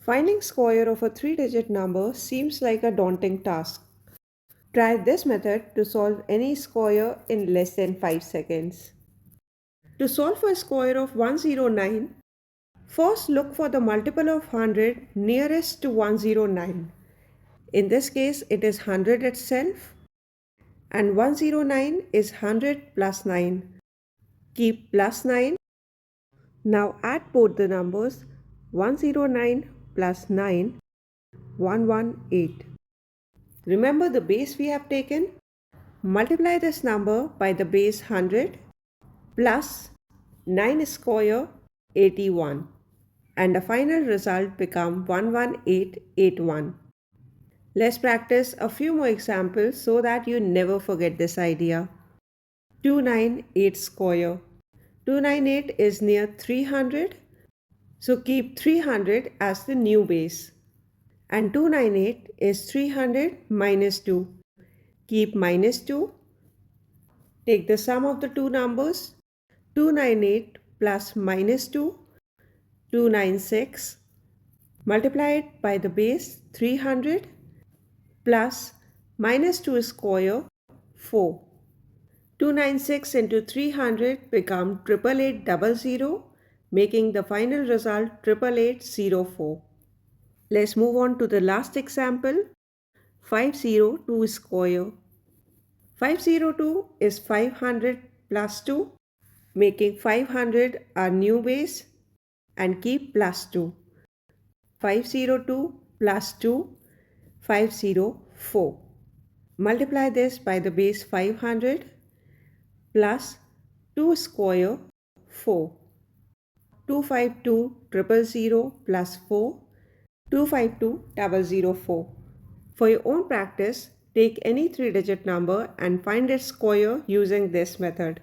Finding square of a three-digit number seems like a daunting task. Try this method to solve any square in less than 5 seconds. To solve a square of 109, first look for the multiple of 100 nearest to 109. In this case, it is 100 itself, and 109 is 100 plus 9. Keep plus 9. Now add both the numbers 109 plus 9, 118. Remember the base we have taken? Multiply this number by the base 100 plus 9 square 81, and the final result become 11881. Let's practice a few more examples so that you never forget this idea. 298 square. 298 is near 300, so keep 300 as the new base. And 298 is 300 minus 2. Keep minus 2. Take the sum of the two numbers. 298 plus minus 2, 296. Multiply it by the base 300 plus minus 2 square 4. 296 into 300 become 88800, making the final result 88804. Let's move on to the last example. 502 square. 502 is 500 plus 2, making 500 our new base, and keep plus 2. 502 plus 2, 504. Multiply this by the base 500 plus 2 square 4. 252,000 plus 4, 252,004. For your own practice, take any three-digit number and find its square using this method.